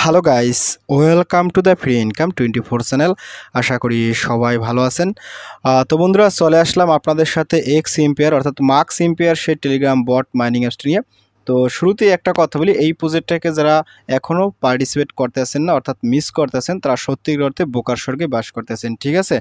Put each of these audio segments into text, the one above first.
Hello guys, welcome to the free income 24 channel. আশা করি সবাই ভালো আছেন। তো বন্ধুরা, চলে আসলাম আপনাদের সাথে এক্স ইম্পেয়ার অর্থাৎ মার্কস ইম্পেয়ার সেই টেলিগ্রাম বট মাইনিং অ্যাপসটি নিয়ে। তো শুরুতেই একটা কথা বলি, এই প্রজেক্টটাকে যারা এখনও পার্টিসিপেট করতেছেন না অর্থাৎ মিস করতেছেন, তারা সত্যিকার অর্থে বোকার স্বর্গে বাস করতেছেন, ঠিক আছে?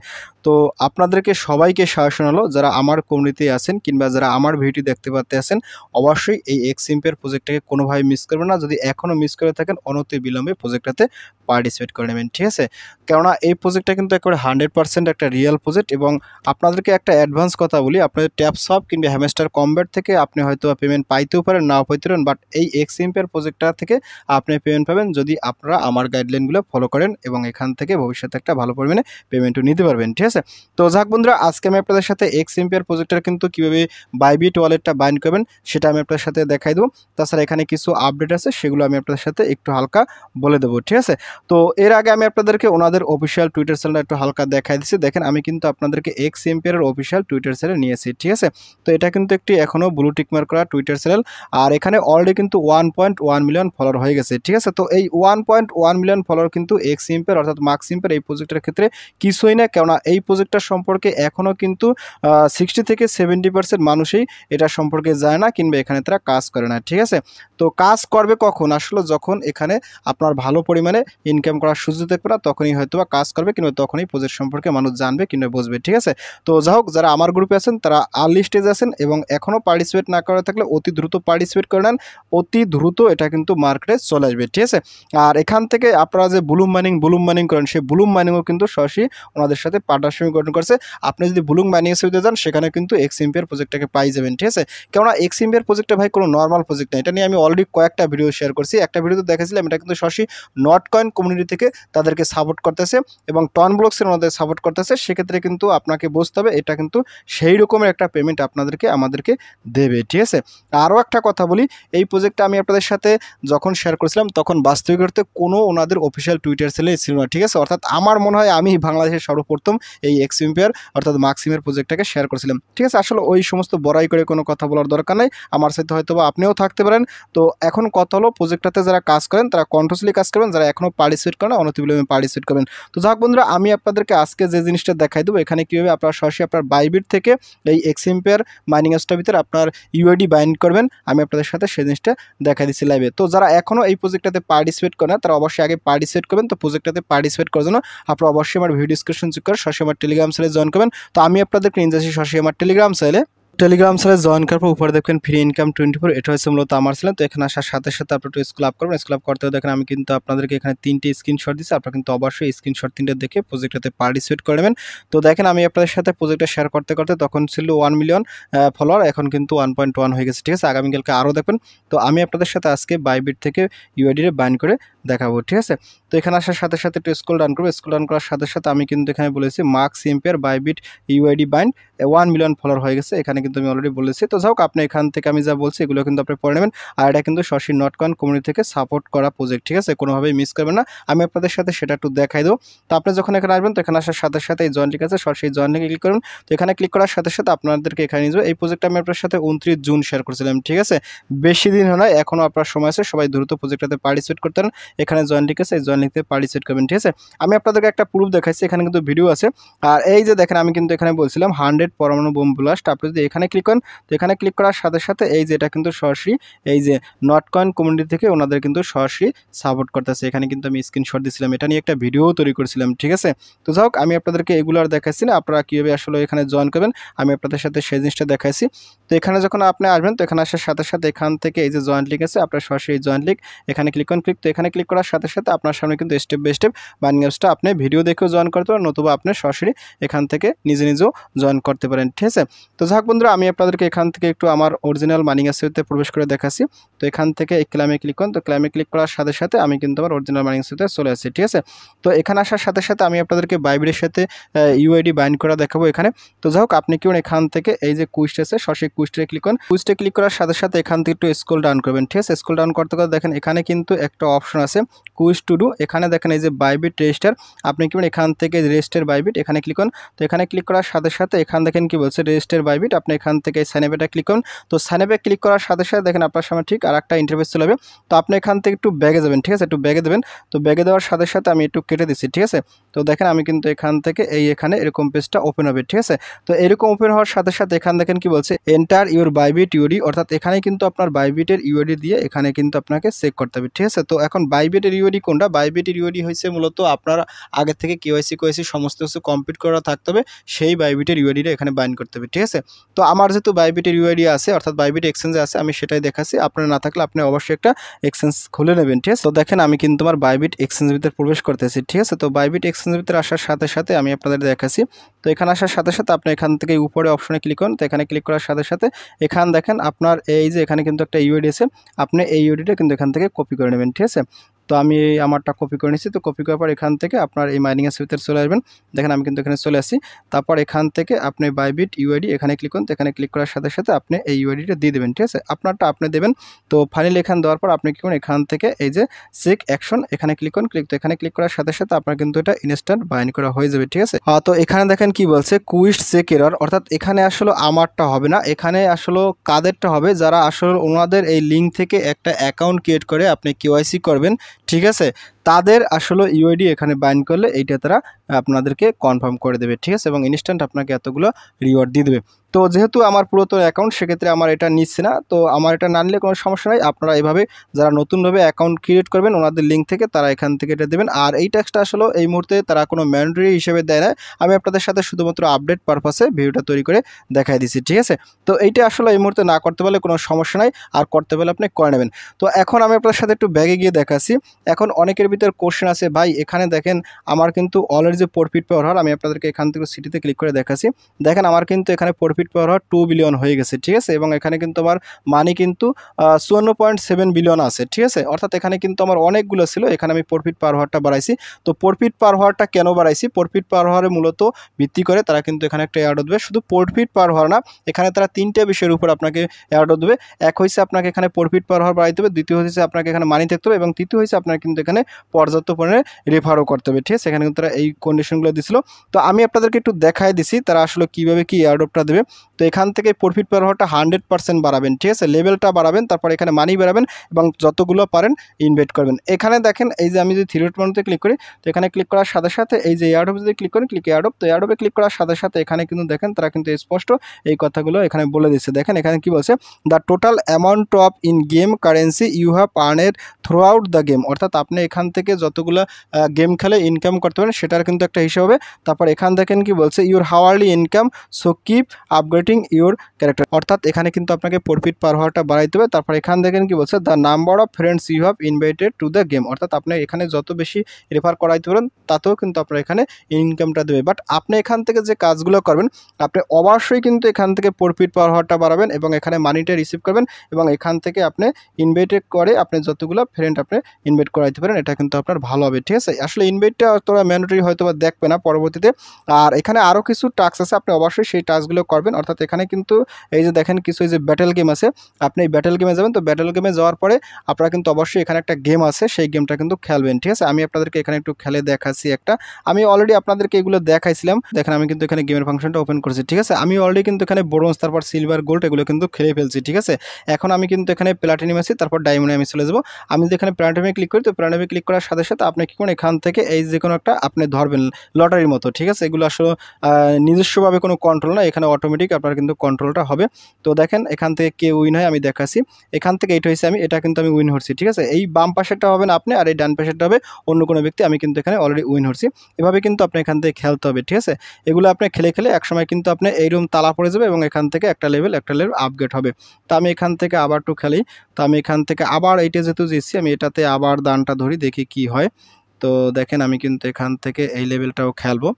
তো আপনাদেরকে সবাইকে শাসন হলো, যারা আমার কমিউনিটি আছেন কিংবা যারা আমার ভিডিও দেখতে পাতে আছেন, অবশ্যই এই এক্স ইম্পেয়ার প্রজেক্টটাকে কোনোভাবে মিস করবেন না। যদি এখনও মিস করে থাকেন, অনতি বিলম্বে প্রজেক্টটাতে পার্টিসিপেট করে নেবেন, ঠিক আছে? কেননা এই প্রজেক্টটা কিন্তু একেবারে 100% একটা রিয়েল প্রজেক্ট। এবং আপনাদেরকে একটা অ্যাডভান্স কথা বলি, আপনাদের ট্যাপসপ কিংবা হ্যামস্টার কমব্যাট থেকে আপনি হয়তো পেমেন্ট পাইতেও পারেন, নাও পাইতে পারেন, বাট এই এক্স ইম্পেয়ার প্রজেক্টটা থেকে আপনি পেমেন্ট পাবেন যদি আপনারা আমার গাইডলাইনগুলো ফলো করেন, এবং এখান থেকে ভবিষ্যতে একটা ভালো পরিমাণে পেমেন্টও নিতে পারবেন, ঠিক আছে? তো যাক বন্ধুরা, আজকে আমি আপনাদের সাথে এক্স ইম্পেয়ার প্রজেক্টটা কিন্তু কীভাবে বাইবিট ওয়ালেটটা বাইন্ড করবেন সেটা আমি আপনাদের সাথে দেখাই দেবো। তাছাড়া এখানে কিছু আপডেট আছে, সেগুলো আমি আপনাদের সাথে একটু হালকা বলে দেবো, ঠিক আছে? তো এর আগে আমি আপনাদেরকে ওনাদের অফিসিয়াল টুইটার চ্যানেলটা একটু হালকা দেখাই দিচ্ছি। দেখেন, আমি কিন্তু আপনাদেরকে এক্স এম্পিয়ারের অফিসিয়াল টুইটার চ্যানেল নিয়েছি, ঠিক আছে? তো এটা কিন্তু একটি এখনও ব্লু টিক মার্ক করা টুইটার চ্যানেল, আর এখানে অলরেডি কিন্তু 1.1 মিলিয়ন ফলোয়ার হয়ে গেছে, ঠিক আছে? তো এই 1.1 মিলিয়ন ফলোয়ার কিন্তু এক্স এম্পিয়ার অর্থাৎ মার্কস এম্পিয়ার এই প্রজেক্টের ক্ষেত্রে কিছুই না। কেননা এই প্রজেক্টটার সম্পর্কে এখনও কিন্তু 60 থেকে 70% মানুষই এটা সম্পর্কে যায় না কিংবা এখানে তারা কাজ করে না, ঠিক আছে? তো কাজ করবে কখন? আসলে যখন এখানে আপনার ভালো পরিমাণে ইনকাম করার সুযোগ দেখবে না, তখনই হয়তো বা কাজ করবে কিংবা তখনই প্রজেক্ট সম্পর্কে মানুষ জানবে কিংবা বুঝবে, ঠিক আছে? তো যাই হোক, যারা আমার গ্রুপে আছেন তারা আর্লি স্টেজে আছেন এবং এখনও পার্টিসিপেট না করে থাকলে অতি দ্রুত পার্টিসিপেট করে নেন। অতি দ্রুত এটা কিন্তু মার্কেটে চলে আসবে, ঠিক আছে? আর এখান থেকে আপনারা যে বুলুম মাইনিং করেন, সেই বুলুম মাইনিংও কিন্তু সরাসরি ওনাদের সাথে পার্টনারশিপ গঠন করছে। আপনি যদি বুলুম মাইনিং সুবিধা যান, সেখানে কিন্তু এক্স এম্পিয়ার প্রজেক্টটাকে পাই যাবেন, ঠিক আছে? কেননা এক্স এম্পিয়ার প্রজেক্টটা ভাই কোনো নর্মাল প্রজেক্ট না। এটা নিয়ে আমি অলরেডি কয়েকটা ভিডিও শেয়ার করছি। একটা ভিডিওতে দেখেছিলাম এটা কিন্তু সরাসরি নট কয়েন কমিউনিটি থেকে তাদেরকে সাপোর্ট করতেছে এবং টন ব্লকসের ওনাদের সাপোর্ট করতেছে। সেক্ষেত্রে কিন্তু আপনাকে বুঝতে হবে এটা কিন্তু সেই রকমের একটা পেমেন্ট আমাদেরকে দেবে, ঠিক আছে? আরও একটা কথা বলি, এই প্রজেক্টটা আমি আপনাদের সাথে যখন শেয়ার করেছিলাম তখন বাস্তবিক অর্থে কোনো ওনাদের অফিসিয়াল টুইটার চ্যানেলে ছিল না, ঠিক আছে? অর্থাৎ আমার মনে হয় আমি বাংলাদেশের সর্বপ্রথম এই এক্স এম্পিয়ার অর্থাৎ মার্কসিমের প্রজেক্টটাকে শেয়ার করেছিলাম, ঠিক আছে? আসলে ওই সমস্ত বড়াই করে কোনো কথা বলার দরকার নাই। আমার সাথে হয়তো বা আপনিও থাকতে পারেন। তো এখন কথা হলো, প্রজেক্টটাতে যারা কাজ করেন তারা কন্টিনিউয়াসলি কাজ করবেন, যারা এখনও পার্টিসিপেট করেন অনতিবিলম্বে পার্টিসিপেট করবেন। তো যাক বন্ধুরা, আমি আপনাদেরকে আজকে যে জিনিসটা দেখাই দেবো, এখানে কীভাবে আপনারা সরাসরি আপনার বাইবিট থেকে এই এক্স এম্পিয়ার মাইনিং অ্যাপসটার ভিতরে আপনার ইউআইডি বাইন্ড করবেন, আমি আপনাদের সাথে সেই জিনিসটা দেখাই দিচ্ছি লাইভে। তো যারা এখনও এই প্রজেক্টটাতে পার্টিসিপেট করেন তারা অবশ্যই আগে পার্টিসিপেট করবেন। তো প্রজেক্টটাতে পার্টিসিপেট করার জন্য আপনারা অবশ্যই আমার ভিডিও ডিসক্রিপশন চেক করে সরাসরি আমার টেলিগ্রাম চ্যানেলে জয়েন করবেন। তো আমি আপনাদেরকে নিয়ে যাচ্ছি সরাসরি আমার টেলিগ্রাম চ্যানেলে জয়েন করার পর উপরে দেখবেন ফ্রি ইনকাম 24, এটা হচ্ছে মূলত আমার চ্যানেল। তো এখানে আসার সাথে সাথে আপনি একটু স্ক্রল আপ করবেন। স্ক্রল আপ করতে দেখেন আমি কিন্তু আপনাদেরকে এখানে 3টে স্ক্রিনশট দিচ্ছি। আপনারা কিন্তু অবশ্যই স্ক্রিনশট 3টে দেখে প্রজেক্টটাতে পার্টিসিপেট করে নেবেন। তো দেখেন, আমি আপনাদের সাথে প্রজেক্টটা শেয়ার করতে করতে তখন ছিল 1 মিলিয়ন ফলোয়ার, এখন কিন্তু 1.1 হয়ে গেছে, ঠিক আছে? আগামীকালকে আরও দেখবেন। তো আমি আপনাদের সাথে আজকে বাইবিট থেকে ইউআইডি বাইন্ড করে দেখাবো, ঠিক আছে? তো এখানে আসার সাথে সাথে একটু স্ক্রল ডাউন করবো। স্ক্রল ডাউন করার সাথে সাথে আমি কিন্তু এখানে বলেছি marks ampere Bybit UID bind 1 million follower হয়ে গেছে, এখানে কিন্তু আমি অলরেডি বলেছি। তো যাই হোক, আপনি এখান থেকে আমি যা বলছি এগুলো কিন্তু আপনি পড়ে নেবেন। আর এটা কিন্তু সরাসরি নট কয়েন কমিউনিটি থেকে সাপোর্ট করা প্রজেক্ট, ঠিক আছে? কোনোভাবেই মিস করবেন না। আমি আপনাদের সাথে সেটা একটু দেখাই দেবো। তো আপনি যখন এখানে আসবেন, তো এখানে আসার সাথে সাথে এই জয়েন লিঙ্ক আছে, সরাসরি জয়েন লিঙ্কে ক্লিক করুন। তো এখানে ক্লিক করার সাথে সাথে আপনাদেরকে এখানে নিয়ে যাবে। এই প্রজেক্টটা আমি আপনার সাথে 29 জুন শেয়ার করেছিলাম, ঠিক আছে? বেশি দিন হয় না, এখনও আপনার সময় আছে। সবাই দ্রুত প্রজেক্টটাতে পার্টিসিপেট করতে পারেন। এখানে জয়েন লিঙ্ক আছে, এই জয়েন লিঙ্কে পার্টিসিপেট করবেন, ঠিক আছে? আমি আপনাদেরকে একটা প্রুফ দেখাচ্ছি, এখানে কিন্তু ভিডিও আছে। আর এই যে দেখেন, আমি কিন্তু এখানে বলছিলাম 100 পরমাণু বোম ব্লাস্ট। আপনি যদি এখানে ক্লিক করেন, তো এখানে ক্লিক করার সাথে সাথে এই যে এটা কিন্তু সরাসরি এই যে নট কয়েন কমিউনিটি থেকে ওনাদের কিন্তু সরাসরি সাপোর্ট করতেছে। এখানে কিন্তু আমি স্ক্রিনশট দিয়েছিলাম, এটা নিয়ে একটা ভিডিও তৈরি করেছিলাম, ঠিক আছে? তো যাই হোক, আমি আপনাদেরকে এগুলো আর দেখাচ্ছি না, আপনারা কীভাবে আসলে এখানে জয়েন করবেন আমি আপনাদের সাথে সেই জিনিসটা দেখাইছি। তো এখানে যখন আপনি আসবেন, তো এখানে আসার সাথে সাথে এখান থেকে এই যে জয়েন্ট লিঙ্ক আছে, আপনার সরাসরি জয়েন্ট লিঙ্ক এখানে ক্লিক করুন। তো এখানে ক্লিক করার সাথে সাথে আপনার সামনে কিন্তু স্টেপ বাই স্টেপ মাইনিং অ্যাপসটা আপনি ভিডিও দেখেও জয়েন করতে পারেন, নতুবা আপনি সরাসরি এখান থেকে নিজেও জয়েন করতে পারেন, ঠিক আছে? তো যাক বন্ধুরা, আমি আপনাদেরকে এখান থেকে একটু আমার অরিজিনাল মাইনিং অ্যাপসে প্রবেশ করে দেখাচ্ছি। তো এখান থেকে এই ক্লাইমে ক্লিক করুন। তো ক্লাইমে ক্লিক করার সাথে সাথে আমি কিন্তু আমার অরিজিনাল মাইনিং অ্যাপসে চলে আসছি, ঠিক আছে? তো এখানে আসার সাথে সাথে আমি আপনাদেরকে বাইবিটের সাথে ইউআইডি বাইন্ড করা দেখাবো এখানে। তো যাই হোক, আপনি কেউ এখান থেকে এই যে কুইস্ট আছে, সরাসরি কুইস্টে ক্লিক করুন। কুইস্টে ক্লিক করার সাথে সাথে এখান থেকে একটু স্ক্রল ডাউন করবেন, ঠিক আছে? স্ক্রল ডাউন করতে করতে দেখেন এখানে কিন্তু একটা অপশন আছে কুইজ টু ডু। এখানে দেখেন এই যে বাইবিট রেজিস্টার, আপনি কি এখান থেকে রেজিস্টার বাইবিট এখানে ক্লিক করুন। তো এখানে ক্লিক করার সাথে সাথে এখানে দেখেন কি বলছে রেজিস্টার বাইবিট, আপনি এখান থেকে সাইন আপে ক্লিক করুন। তো সাইন আপে ক্লিক করার সাথে সাথে দেখেন আপনার সামনে ঠিক আরেকটা ইন্টারফেস চলে যাবে। তো আপনি এখান থেকে একটু ব্যাগে যাবেন, ঠিক আছে, একটু ব্যাগে দেবেন। তো ব্যাগে দেওয়ার সাথে সাথে আমি একটু কেটে দিচ্ছি, ঠিক আছে। তো দেখেন আমি কিন্তু এখান থেকে এখানে এরকম পেজটা ওপেন হবে, ঠিক আছে। তো এরকম ওপেন হওয়ার সাথে সাথে এখানে দেখেন কি বলছে, এন্টার ইউর বাইবিট ইউডি, অর্থাৎ এখানে কিন্তু আপনার বাইবিটের ইউডি দিয়ে এখানে কিন্তু আপনাকে চেক করতে হবে, ঠিক আছে। তো এখন বাইবিটের ইউডি কোনটা? বাইবিটের ইউডি হয়েছে মূলত আপনার আগে থেকে কেওয়াইসি সমস্ত কিছু কমপ্লিট করা থাকতে হবে, সেই বাইবিটের ইউআইডিটা এখানে বাইন্ড করতে হবে, ঠিক আছে। তো আমার যেহেতু বাইবিটের ইউআইডি আছে, অর্থাৎ বাইবিট এক্সচেঞ্জে আছে, আমি সেটাই দেখাচ্ছি। আপনার না থাকলে আপনি অবশ্যই একটা এক্সচেঞ্জ খুলে নেবেন, ঠিক আছে। তো দেখেন আমি কিন্তু আমার বাইবিট এক্সচেঞ্জের ভিতরে প্রবেশ করতেছি, ঠিক আছে। তো বাইবিট এক্সচেঞ্জের ভিতরে আসার সাথে সাথে আমি আপনাদের দেখাচ্ছি। তো এখানে আসার সাথে সাথে আপনি এখান থেকে উপরে অপশনে ক্লিক করুন। তো এখানে ক্লিক করার সাথে সাথে এখান দেখেন আপনার এই যে এখানে কিন্তু একটা ইউআইডি আছে, আপনি এই ইউআইডিটা কিন্তু এখান থেকে কপি করে নেবেন, ঠিক আছে। তো আমি আমারটা কপি করে নিচ্ছি। তো কপি করার পর এখান থেকে আপনার এই মাইনিং এর ভিতরে চলে আসবেন। দেখেন আমি কিন্তু এখানে চলে আসি। তারপর এখান থেকে আপনি বাইবিট ইউআইডি এখানে ক্লিক করুন। তো এখানে ক্লিক করার সাথে সাথে আপনি এই ইউআইডিটা দিয়ে দেবেন, ঠিক আছে। আপনারটা আপনি দেবেন। তো ফাইনালি এখানে দেওয়ার পর আপনি কি করুন, এখান থেকে এই যে চেক অ্যাকশন এখানে ক্লিক করুন। তো এখানে ক্লিক করার সাথে সাথে আপনার কিন্তু এটা ইনস্ট্যান্ট বাইন্ড করা হয়ে যাবে, ঠিক আছে। তো এখানে দেখেন কি বলছে, কুইট চেক এরর, অর্থাৎ এখানে আসলে আমারটা হবে না, এখানে আসলে কাদেরটা হবে, যারা আসলে ওনাদের এই লিঙ্ক থেকে একটা অ্যাকাউন্ট ক্রিয়েট করে আপনি কেওয়াইসি করবেন, ঠিক আছে, তাদের আসলে ইউআইডি এখানে বাইন্ড করলে এইটা তারা আপনাদেরকে কনফার্ম করে দেবে, ঠিক আছে, এবং ইনস্ট্যান্ট আপনাকে এতগুলো রিওয়ার্ড দিয়ে দেবে। তো যেহেতু আমার পুরাতন অ্যাকাউন্ট, সেক্ষেত্রে আমার এটা নিচ্ছে না। তো আমার এটা না নিলে কোনো সমস্যা নাই, আপনারা এভাবে যারা নতুনভাবে অ্যাকাউন্ট ক্রিয়েট করবেন ওনাদের লিঙ্ক থেকে তারা এখান থেকে এটা দেবেন। আর এই ট্যাক্সটা আসলে এই মুহূর্তে তারা কোনো ম্যান্ডেটরি হিসেবে দেয় না, আমি আপনাদের সাথে শুধুমাত্র আপডেট পারপাসে ভিডিওটা তৈরি করে দেখাই দিচ্ছি, ঠিক আছে। তো এইটা আসলে এই মুহূর্তে না করতে পারলে কোনো সমস্যা নাই, আর করতে পারলে আপনি করে নেবেন। তো এখন আমি আপনার সাথে একটু ব্যাগে গিয়ে দেখাচ্ছি। এখন অনেকের ভিতরে কোশ্চেন আছে, ভাই এখানে দেখেন আমার কিন্তু অলরেডি যে প্রফিট পাওয়ার হার, আমি আপনাদেরকে এখান থেকে সিটিতে ক্লিক করে দেখাচ্ছি। দেখেন আমার কিন্তু এখানে প্রফিট পাওয়ার হার 2 বিলিয়ন হয়ে গেছে, ঠিক আছে, এবং এখানে কিন্তু আমার মানি কিন্তু 54.7 বিলিয়ন আছে, ঠিক আছে। অর্থাৎ এখানে কিন্তু আমার অনেকগুলো ছিল, এখানে আমি প্রফিট পাওয়ার হারটা বাড়াইছি। তো প্রফিট পাওয়ার হারটা কেন বাড়াইছি? প্রফিট পাওয়ার হারে মূলত ভিত্তি করে তারা কিন্তু এখানে একটা অ্যাড দেবে, শুধু প্রফিট পাওয়ার হার না, এখানে তারা 3টে বিষয়ের উপর আপনাকে অ্যাড দেবে। এক হয়েছে আপনাকে এখানে প্রফিট পাওয়ার হার বাড়াইতে হবে, দ্বিতীয় হচ্ছে আপনাকে এখানে মানি থাকতে হবে, এবং তৃতীয় হয়েছে আপনার কিন্তু এখানে পর্যাপ্ত পরিমাণে রেফারও করতে হবে, ঠিক আছে। এখানে কিন্তু তারা এই কন্ডিশনগুলো দিছিল। তো আমি আপনাদেরকে একটু দেখাই দিছি তারা আসলে কীভাবে কি এয়ারড্রপটা দেবে। তো এখান থেকে প্রফিট পাওয়ার হারটা 100% বাড়াবেন, ঠিক আছে, লেভেলটা বাড়াবেন, তারপর এখানে মানি বাড়াবেন এবং যতগুলো পারেন ইনভেস্ট করবেন। এখানে দেখেন এই যে আমি যদি থ্রি ডট মেনুতে ক্লিক করি, তো এখানে ক্লিক করার সাথে সাথে এই যে এয়ারড্রপ যদি ক্লিক করেন, ক্লিক এয়ারড্রপ, তো এয়ারড্রপে ক্লিক করার সাথে সাথে এখানে কিন্তু দেখেন তারা কিন্তু স্পষ্ট এই কথাগুলো এখানে বলে দিচ্ছে। দেখেন এখানে কি বলছে, the total amount of in game currency you have earned throughout the game, অর্থাৎ আপনি এখান থেকে যতগুলো গেম খেলে ইনকাম করতে পারেন সেটার কিন্তু একটা হিসাব হবে। তারপর এখান দেখেন কি বলছে, your hourly income, so keep upgrading your character, অর্থাৎ এখানে কিন্তু আপনাকে প্রফিট পার হওয়াটা বাড়াইতে হবে। তারপর এখান দেখেন কি বলছে, the number of friends you have invited to the game, অর্থাৎ আপনি এখানে যত বেশি রেফার করাইতে পারেন তাতেও কিন্তু আপনার এখানে ইনকামটা দেবে। বাট আপনি এখান থেকে যে কাজগুলো করবেন, আপনি অবশ্যই কিন্তু এখান থেকে প্রফিট পার হওয়াটা বাড়াবেন এবং এখানে মানিটা রিসিভ করবেন, এবং এখান থেকে আপনি ইনভাইটেড করে আপনি যতগুলো ফ্রেন্ড আপনি ইনভাইট করাইতে পারেন, এটা কিন্তু আপনার ভালো হবে, ঠিক আছে। আসলে ইনভাইটটা তোরা ম্যান্ডেটরি হয়তো বা দেখবে না পরবর্তীতে। আর এখানে আরও কিছু টাস্ক আছে, আপনি অবশ্যই সেই টাস্কগুলো করবেন। অর্থাৎ এখানে কিন্তু এই যে দেখেন কিছু এই যে ব্যাটেল গেম আছে, আপনি এই ব্যাটেল গেমে যাবেন। তো ব্যাটেল গেমে যাওয়ার পরে আপনারা কিন্তু অবশ্যই এখানে একটা গেম আছে, সেই গেমটা কিন্তু খেলবেন, ঠিক আছে। আমি আপনাদেরকে এখানে একটু খেলে দেখাচ্ছি একটা, আমি অলরেডি আপনাদেরকে এগুলো দেখাইছিলাম। দেখেন আমি কিন্তু এখানে গেমের ফাংশনটা ওপেন করেছি, ঠিক আছে। আমি অলরেডি কিন্তু এখানে ব্রোঞ্জ, তারপর সিলভার, গোল্ড এগুলো কিন্তু খেলে ফেলছি, ঠিক আছে। এখন আমি কিন্তু এখানে প্লাটিনাম আছি, তারপর ডায়মন্ডে আমি চলে যাবো। আমি যদি এখানে প্লাটিনামে ক্লিক করি, তো প্লাটিনামে ক্লিক করার সাথে সাথে আপনি কি করেন, এখান থেকে এই যে কোনো একটা আপনি ধরবেন লটারির মতো, ঠিক আছে। এগুলো আসলে নিজস্বভাবে কোনো কন্ট্রোল না, এখানে অটোমেটিক আপনার কিন্তু কন্ট্রোলটা হবে। তো দেখেন এখান থেকে কে উইন হয় আমি দেখাচ্ছি। এখান থেকে এইটা হয়েছে এটা কিন্তু আমি উইন হচ্ছি, ঠিক আছে। এই বাম পাশেরটা হবে না আপনি, আর এই ডান পাশেরটা হবে অন্য কোনো ব্যক্তি, আমি কিন্তু এখানে অলরেডি উইন হচ্ছি। এভাবে কিন্তু আপনি এখান থেকে খেলতে হবে, ঠিক আছে। এগুলো আপনি খেলে খেলে একসময় কিন্তু আপনি এই রুম তালা পড়ে যাবে এবং এখান থেকে একটা লেভেল আপগ্রেড হবে। তো আমি এখান থেকে আবার একটু খেলি। তো আমি এখান থেকে আবার এইটা যেহেতু জিতছি, আমি এটাতে আবার দানটা ধরি, দেখি কি হয়। তো দেখেন আমি কিন্তু এখান থেকে এই লেভেলটাও খেলবো।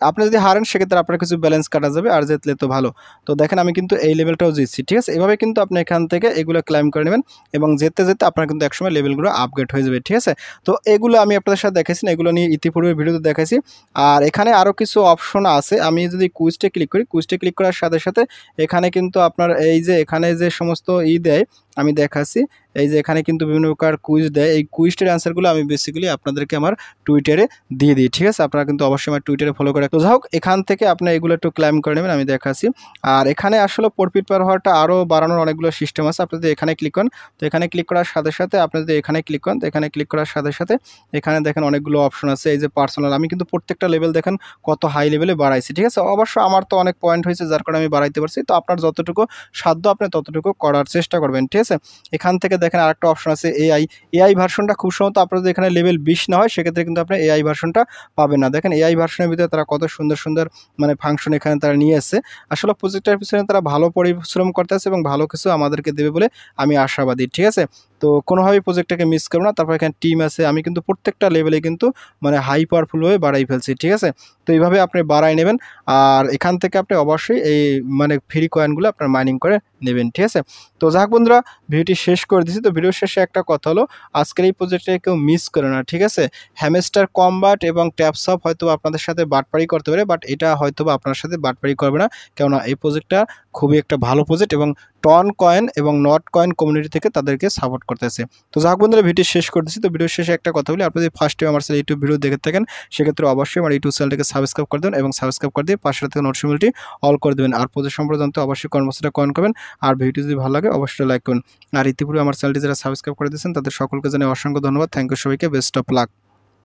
আপনি যদি হারেন সেক্ষেত্রে আপনার কিছু ব্যালেন্স কাটা যাবে, আর জিতলে তো ভালো। তো দেখেন আমি কিন্তু এই লেভেলটাও জিতছি, ঠিক আছে। এভাবে কিন্তু আপনি এখান থেকে এগুলো ক্লাইম করে নেবেন এবং যেতে যেতে আপনার কিন্তু একসময় লেভেলগুলো আপগ্রেড হয়ে যাবে, ঠিক আছে। তো এগুলো আমি আপনাদের সাথে দেখাইছি না, এগুলো নিয়ে ইতিপূর্বে ভিডিওতে দেখাইছি। আর এখানে আরও কিছু অপশন আছে, আমি যদি কুইজটে ক্লিক করি, কুইজটে ক্লিক করার সাথে সাথে এখানে কিন্তু আপনার এই যে এখানে যে সমস্ত দেয় আমি দেখাচ্ছি। এই যে এখানে কিন্তু বিভিন্ন প্রকার কুইজ দেয়, এই কুইজটার অ্যান্সারগুলো আমি বেসিক্যালি আপনাদেরকে আমার টুইটারে দিয়ে দিই, ঠিক আছে? আপনারা কিন্তু অবশ্যই আমার টুইটারে ফলো করে তো যাই হোক, এখান থেকে আপনি এগুলো একটু ক্লাইম করে নেবেন, আমি দেখাচ্ছি। আর এখানে আসলে প্রফিট পার হওয়াটা আরও বাড়ানোর অনেকগুলো সিস্টেম আছে। আপনি যদি এখানে ক্লিক করেন, তো এখানে ক্লিক করার সাথে সাথে আপনি যদি এখানে ক্লিক করেন, তো এখানে ক্লিক করার সাথে সাথে এখানে দেখেন অনেকগুলো অপশন আছে। এই যে পার্সোনাল, আমি কিন্তু প্রত্যেকটা লেভেল দেখেন কত হাই লেভেলে বাড়াইছি, ঠিক আছে? অবশ্য আমার তো অনেক পয়েন্ট হয়েছে যার কারণে আমি বাড়াইতে পারছি। তো আপনার যতটুকু সাধ্য আপনি ততটুকু করার চেষ্টা করবেন, ঠিক আছে? এখান থেকে দেখেন আরেকটা অপশন আছে এআই ভার্সনটা খুব সম্ভবত আপনার যদি এখানে লেভেল 20 না হয় সেক্ষেত্রে কিন্তু আপনি এআই ভার্সনটা পাবেন না। দেখেন এআই ভার্সনের ভিতরে তারা কত সুন্দর সুন্দর মানে ফাংশন এখানে তারা নিয়ে এসেছে। আসলে প্রজেক্টের পিছনে তারা ভালো পরিশ্রম করতেছে এবং ভালো কিছু আমাদেরকে দেবে বলে আমি আশাবাদী, ঠিক আছে? তো কোনোভাবেই প্রজেক্টটাকে মিস করব না। তারপর এখানে টিম আছে, আমি কিন্তু প্রত্যেকটা লেভেলে কিন্তু মানে হাই পাওয়ারফুল হয়ে বাড়াই ফেলছি, ঠিক আছে? তো এইভাবে আপনি বাড়াই নেবেন। আর এখান থেকে আপনি অবশ্যই এই মানে ফ্রি কয়েনগুলো আপনার মাইনিং করে নেবেন, ঠিক আছে? তো যাক বন্ধুরা, ভিডিওটি শেষ করে দিচ্ছি। তো ভিডিওর শেষে একটা কথা হলো, আজকের এই প্রজেক্টটাকে কেউ মিস করে না, ঠিক আছে? হ্যামস্টার কমবাট এবং ট্যাপসপ হয়তো আপনাদের সাথে বাটপারি করতে পারে, বাট এটা হয়তো আপনার সাথে বাটপারি করবে না। কেননা এই প্রজেক্টটা খুবই একটা ভালো প্রজেক্ট এবং টন কয়েন এবং নট কয়েন কমিউনিটি থেকে তাদেরকে সাপোর্ট করতেছে। তো যাক বন্ধুরা, ভিডিও শেষ করে দিচ্ছি। তো ভিডিওর শেষে একটা কথা বলি, আপনি যদি ফার্স্ট টাইম আমার চ্যানেল ইউটিউব ভিডিও দেখে থাকেন সেক্ষেত্রে অবশ্যই আমার ইউটিউব চ্যানেলটাকে সাবস্ক্রাইব করে দেবেন এবং সাবস্ক্রাইব করে দিয়ে পাশে থেকে নোটিফিকেশনটি অল করে দেবেন। আর প্রজেক্ট সম্পর্কে জানতে অবশ্যই কর্মসূচিটা কয়েন করবেন। আর ভিডিও যদি ভালো লাগে অবশ্যই লাইক করুন। আর ইতিপূর্বে আমার চ্যানেলটি যারা সাবস্ক্রাইব করে দিয়েছেন তাদের সকলকে জানাই অসংখ্য ধন্যবাদ। থ্যাংক ইউ সবাইকে, বেস্ট অফ লাক।